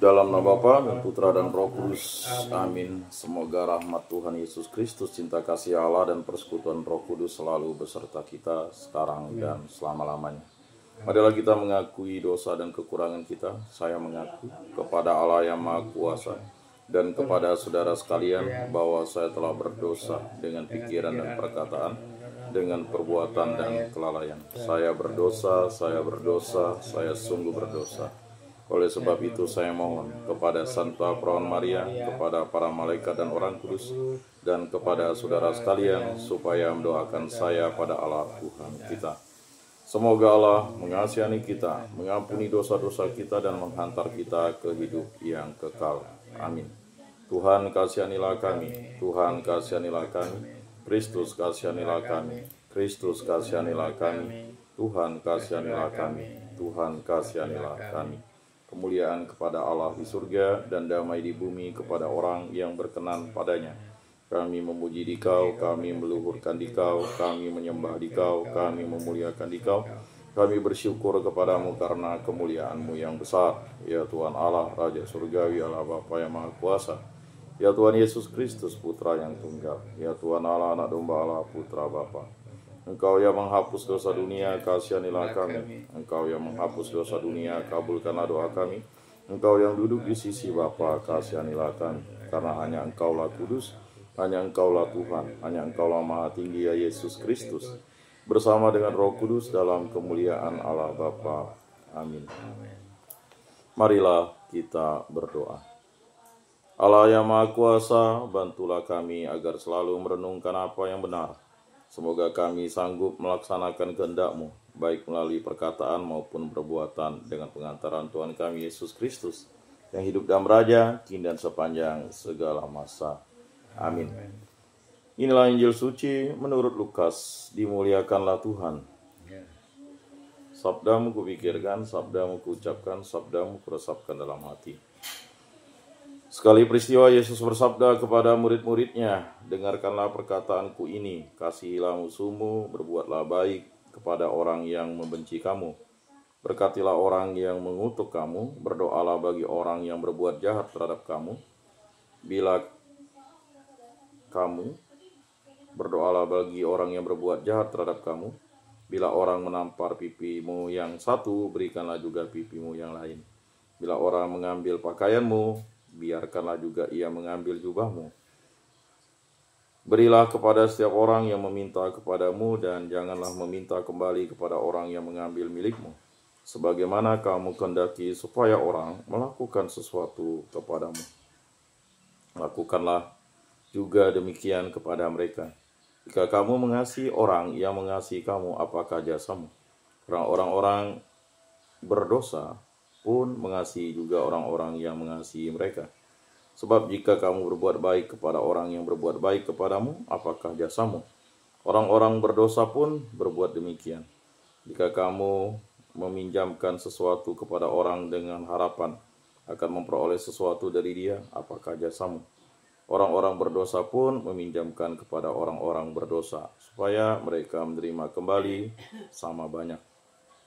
Dalam nama Bapa dan Putra dan Roh Kudus. Amin. Semoga rahmat Tuhan Yesus Kristus, cinta kasih Allah dan persekutuan Roh Kudus selalu beserta kita sekarang dan selama-lamanya. Marilah kita mengakui dosa dan kekurangan kita. Saya mengaku kepada Allah yang Maha Kuasa dan kepada saudara sekalian bahwa saya telah berdosa dengan pikiran dan perkataan, dengan perbuatan dan kelalaian. Saya berdosa, saya sungguh berdosa. Oleh sebab itu saya mohon kepada Santa Perawan Maria, kepada para malaikat dan orang kudus, dan kepada saudara sekalian supaya mendoakan saya pada Allah Tuhan kita. Semoga Allah mengasihani kita, mengampuni dosa-dosa kita dan menghantar kita ke hidup yang kekal. Amin. Tuhan kasihanilah kami, Tuhan kasihanilah kami, Kristus kasihanilah kami, Kristus kasihanilah kami, Tuhan kasihanilah kami, Tuhan kasihanilah kami. Kemuliaan kepada Allah di surga dan damai di bumi kepada orang yang berkenan padanya. Kami memuji Dikau, kami meluhurkan Dikau, kami menyembah Dikau, kami memuliakan Dikau. Kami bersyukur kepadamu karena kemuliaan-Mu yang besar. Ya Tuhan Allah, Raja Surgawi, Allah Bapa yang Maha Kuasa. Ya Tuhan Yesus Kristus, Putra yang tunggal. Ya Tuhan Allah, Anak Domba Allah, Putra Bapa. Engkau yang menghapus dosa dunia, kasihanilah kami. Engkau yang menghapus dosa dunia, kabulkanlah doa kami. Engkau yang duduk di sisi Bapa, kasihanilah kami. Karena hanya Engkaulah kudus, hanya Engkaulah Tuhan, hanya Engkaulah Maha Tinggi ya Yesus Kristus. Bersama dengan Roh Kudus dalam kemuliaan Allah Bapa. Amin. Marilah kita berdoa. Allah yang Maha Kuasa, bantulah kami agar selalu merenungkan apa yang benar. Semoga kami sanggup melaksanakan kehendak-Mu, baik melalui perkataan maupun perbuatan dengan pengantaran Tuhan kami Yesus Kristus, yang hidup dan beraja, kini dan sepanjang segala masa. Amin. Inilah Injil suci menurut Lukas, dimuliakanlah Tuhan. Sabda-Mu kupikirkan, Sabda-Mu kuucapkan, Sabda-Mu kuresapkan dalam hati. Sekali peristiwa Yesus bersabda kepada murid-muridnya, dengarkanlah perkataanku ini, kasihilah musuhmu, berbuatlah baik kepada orang yang membenci kamu. Berkatilah orang yang mengutuk kamu, berdoalah bagi orang yang berbuat jahat terhadap kamu. Berdoalah bagi orang yang berbuat jahat terhadap kamu. Bila orang menampar pipimu yang satu, berikanlah juga pipimu yang lain. Bila orang mengambil pakaianmu, biarkanlah juga ia mengambil jubahmu. Berilah kepada setiap orang yang meminta kepadamu, dan janganlah meminta kembali kepada orang yang mengambil milikmu. Sebagaimana kamu kehendaki supaya orang melakukan sesuatu kepadamu, lakukanlah juga demikian kepada mereka. Jika kamu mengasihi orang yang mengasihi kamu, apakah jasamu? Karena orang-orang berdosa pun mengasihi juga orang-orang yang mengasihi mereka. Sebab jika kamu berbuat baik kepada orang yang berbuat baik kepadamu, apakah jasamu? Orang-orang berdosa pun berbuat demikian. Jika kamu meminjamkan sesuatu kepada orang dengan harapan akan memperoleh sesuatu dari dia, apakah jasamu? Orang-orang berdosa pun meminjamkan kepada orang-orang berdosa, supaya mereka menerima kembali sama banyak.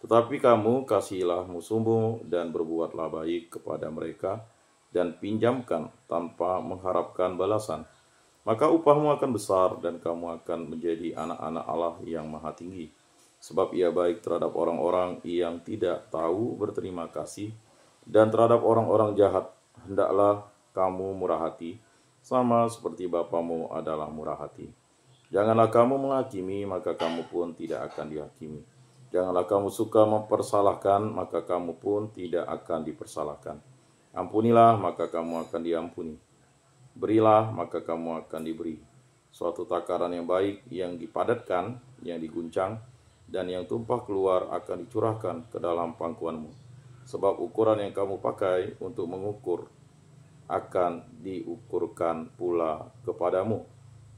Tetapi kamu kasihilah musuhmu dan berbuatlah baik kepada mereka dan pinjamkan tanpa mengharapkan balasan. Maka upahmu akan besar dan kamu akan menjadi anak-anak Allah yang Maha Tinggi. Sebab Ia baik terhadap orang-orang yang tidak tahu berterima kasih, dan terhadap orang-orang jahat hendaklah kamu murah hati, sama seperti Bapamu adalah murah hati. Janganlah kamu menghakimi, maka kamu pun tidak akan dihakimi. Janganlah kamu suka mempersalahkan, maka kamu pun tidak akan dipersalahkan. Ampunilah, maka kamu akan diampuni. Berilah, maka kamu akan diberi. Suatu takaran yang baik, yang dipadatkan, yang diguncang, dan yang tumpah keluar akan dicurahkan ke dalam pangkuanmu. Sebab ukuran yang kamu pakai untuk mengukur akan diukurkan pula kepadamu.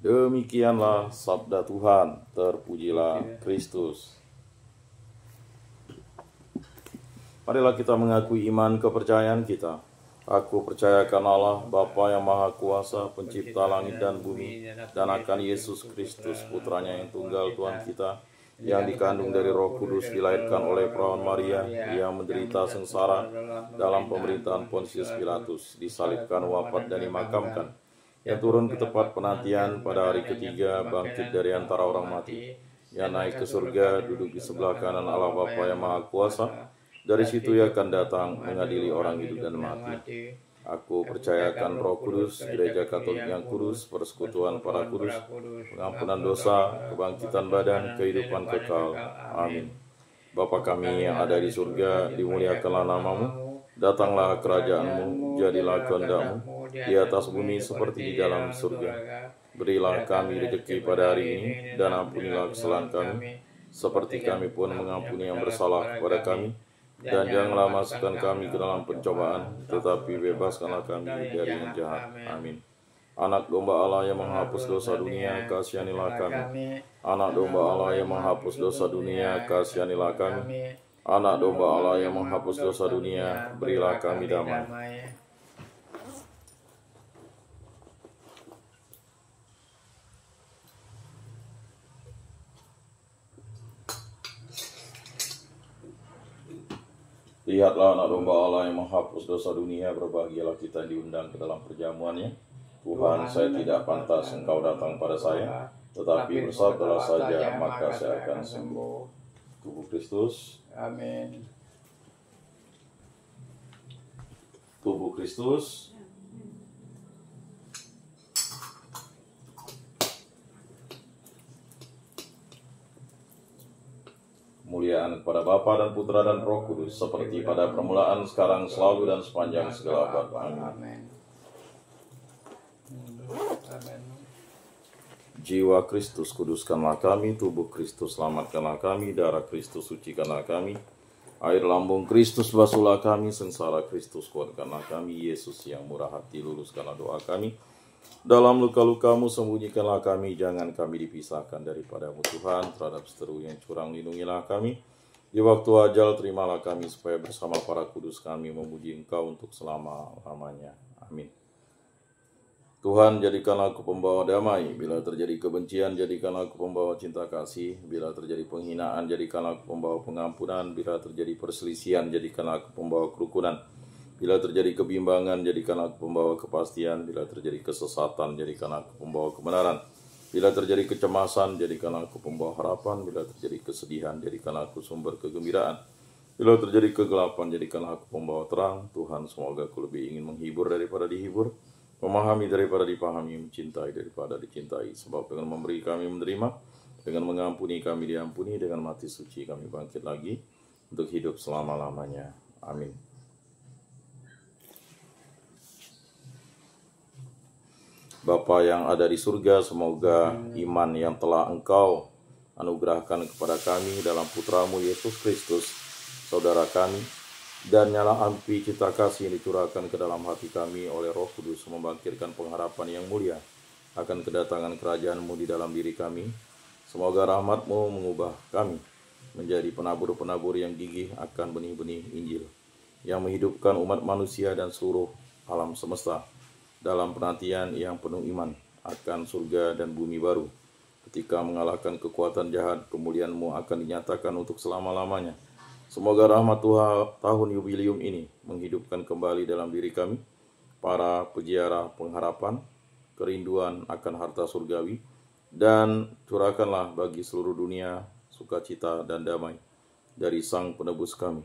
Demikianlah sabda Tuhan. Terpujilah Kristus. Marilah kita mengakui iman kepercayaan kita. Aku percayakan Allah, Bapa yang Maha Kuasa, pencipta langit dan bumi, dan akan Yesus Kristus, Putranya yang tunggal Tuhan kita, yang dikandung dari Roh Kudus, dilahirkan oleh perawan Maria, yang menderita sengsara dalam pemerintahan Pontius Pilatus, disalibkan, wafat, dan dimakamkan, yang turun ke tempat penantian pada hari ketiga, bangkit dari antara orang mati, yang naik ke surga, duduk di sebelah kanan Allah Bapa yang Maha Kuasa. Dari situ ia akan datang mengadili orang hidup dan mati. Aku percayakan Roh Kudus, Gereja Katolik yang kudus, persekutuan para kudus, pengampunan dosa, kebangkitan badan, kehidupan kekal. Amin. Bapa kami yang ada di surga, dimuliakanlah namamu, datanglah kerajaan-Mu, jadilah kehendak-Mu di atas bumi seperti di dalam surga. Berilah kami rezeki pada hari ini, dan ampunilah kesalahan kami, seperti kami pun mengampuni yang bersalah kepada kami. Dan janganlah masukkan kami ke dalam pencobaan, tetapi bebaskanlah kami dari yang jahat. Amin. Anak domba Allah yang menghapus dosa dunia, kasihanilah kami. Anak domba Allah yang menghapus dosa dunia, kasihanilah kami. Anak domba Allah yang menghapus dosa dunia, berilah kami damai. Lihatlah anak domba Allah yang menghapus dosa dunia, berbahagialah kita diundang ke dalam perjamuannya. Tuhan, saya tidak pantas Engkau datang pada saya, tetapi bersabdalah saja, maka saya akan sembuh. Tubuh Kristus. Amin. Tubuh Kristus. Kemuliaan kepada Bapa dan Putra dan Roh Kudus, seperti pada permulaan, sekarang, selalu, dan sepanjang segala abad. Amin. Jiwa Kristus, kuduskanlah kami. Tubuh Kristus, selamatkanlah kami. Darah Kristus, sucikanlah kami. Air lambung Kristus, basuhlah kami. Sengsara Kristus, kuatkanlah kami. Yesus yang murah hati, luluskanlah doa kami. Dalam luka-lukamu sembunyikanlah kami, jangan kami dipisahkan daripadamu Tuhan. Terhadap seteru yang curang lindungilah kami. Di waktu ajal terimalah kami, supaya bersama para kudus kami memuji Engkau untuk selama-lamanya. Amin. Tuhan, jadikanlah aku pembawa damai. Bila terjadi kebencian, jadikanlah aku pembawa cinta kasih. Bila terjadi penghinaan, jadikanlah aku pembawa pengampunan. Bila terjadi perselisihan, jadikanlah aku pembawa kerukunan. Bila terjadi kebimbangan, jadikanlah aku pembawa kepastian. Bila terjadi kesesatan, jadikanlah aku pembawa kebenaran. Bila terjadi kecemasan, jadikanlah aku pembawa harapan. Bila terjadi kesedihan, jadikanlah aku sumber kegembiraan. Bila terjadi kegelapan, jadikanlah aku pembawa terang. Tuhan, semoga aku lebih ingin menghibur daripada dihibur, memahami daripada dipahami, mencintai daripada dicintai. Sebab dengan memberi kami menerima, dengan mengampuni kami diampuni, dengan mati suci kami bangkit lagi untuk hidup selama-lamanya. Amin. Bapa yang ada di surga, semoga iman yang telah Engkau anugerahkan kepada kami dalam Putramu Yesus Kristus, saudara kami, dan nyala api cita kasih yang dicurahkan ke dalam hati kami oleh Roh Kudus, membangkitkan pengharapan yang mulia akan kedatangan kerajaan-Mu di dalam diri kami. Semoga rahmat-Mu mengubah kami menjadi penabur-penabur yang gigih akan benih-benih Injil, yang menghidupkan umat manusia dan seluruh alam semesta dalam penantian yang penuh iman akan surga dan bumi baru. Ketika mengalahkan kekuatan jahat, kemuliaan-Mu akan dinyatakan untuk selama-lamanya. Semoga rahmat Tuhan tahun jubilium ini menghidupkan kembali dalam diri kami para peziarah pengharapan, kerinduan akan harta surgawi, dan curahkanlah bagi seluruh dunia sukacita dan damai dari Sang Penebus kami.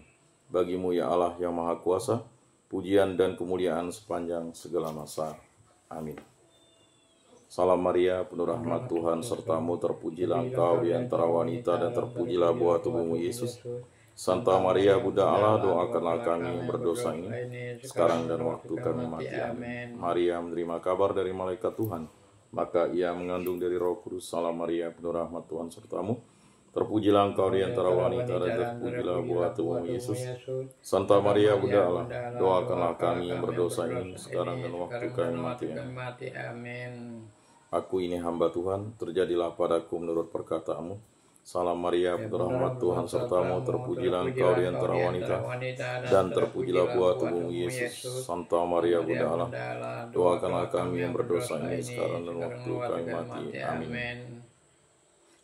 Bagi-Mu ya Allah yang Maha Kuasa, pujian dan kemuliaan sepanjang segala masa. Amin. Salam Maria, penuh rahmat Tuhan sertamu, terpujilah Engkau di antara wanita, dan terpujilah buah tubuhmu Yesus. Santa Maria, Bunda Allah, doakanlah kami yang berdosa ini, sekarang dan waktu kami mati. Amin. Maria menerima kabar dari malaikat Tuhan, maka ia mengandung dari Roh Kudus. Salam Maria, penuh rahmat Tuhan sertamu, terpujilah Engkau di antara wanita, dan terpujilah buah tubuhmu Yesus. Santa Maria, Bunda Allah, doakanlah kami yang berdosa ini, sekarang dan waktu kami mati. Amin. Aku ini hamba Tuhan, terjadilah padaku menurut perkataanmu. Salam Maria, penuh rahmat Tuhan sertamu, terpujilah Engkau di antara wanita, dan terpujilah buah tubuhmu Yesus. Santa Maria, Bunda Allah, doakanlah kami yang berdosa ini, sekarang dan waktu kami mati. Amin.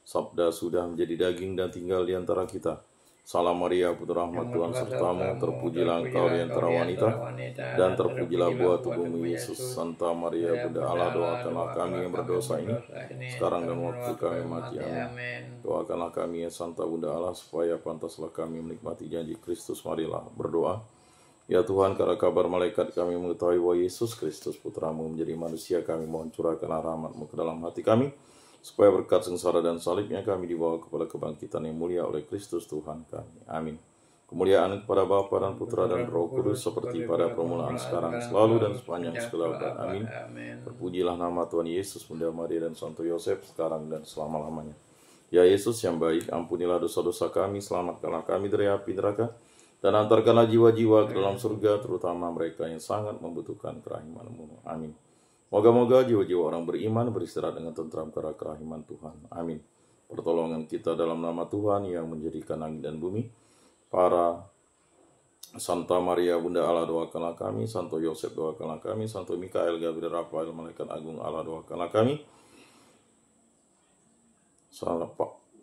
Sabda sudah menjadi daging dan tinggal di antara kita. Salam Maria, penuh rahmat Tuhan sertamu, terpujilah engkau di antara wanita, dan terpujilah buah tubuhmu Yesus. Santa Maria, Bunda Allah, doakanlah kami yang berdosa ini, sekarang dan waktu kami mati. Amin. Doakanlah kami ya Santa Bunda Allah, supaya pantaslah kami menikmati janji Kristus. Marilah berdoa. Ya Tuhan, karena kabar malaikat kami mengetahui bahwa Yesus Kristus Putramu menjadi manusia, kami mohon curahkanlah rahmat-Mu ke dalam hati kami, supaya berkat sengsara dan salibnya kami dibawa kepada kebangkitan yang mulia oleh Kristus Tuhan kami. Amin. Kemuliaan kepada Bapa dan Putra dan Roh Kudus, seperti pada permulaan, sekarang, selalu, dan sepanjang segala abad. Amin. Terpujilah nama Tuhan Yesus, Bunda Maria, dan Santo Yosef, sekarang dan selama-lamanya. Ya Yesus yang baik, ampunilah dosa-dosa kami, selamatkanlah kami dari api neraka, dan antarkanlah jiwa-jiwa ke dalam surga, terutama mereka yang sangat membutuhkan kerahiman-Mu. Amin. Moga-moga jiwa-jiwa orang beriman beristirahat dengan tentram karena kerahiman Tuhan. Amin. Pertolongan kita dalam nama Tuhan yang menjadikan langit dan bumi. Para Santa Maria Bunda Allah, doakanlah kami. Santo Yosef, doakanlah kami. Santo Mikael, Gabriel, Rafael, Malaikat Agung Allah, doakanlah kami.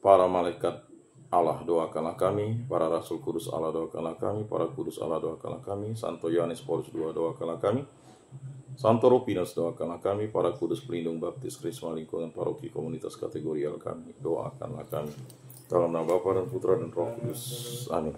Para malaikat Allah, doakanlah kami. Para Rasul Kudus Allah, doakanlah kami. Para Kudus Allah, doakanlah kami. Santo Yohanes Paulus II, doakanlah kami. Santo Rufinus, doakanlah kami. Para kudus pelindung baptis Krisma lingkungan paroki komunitas kategorial kami, doakanlah kami. Dalam nama Bapa dan Putra dan Roh Kudus. Amin.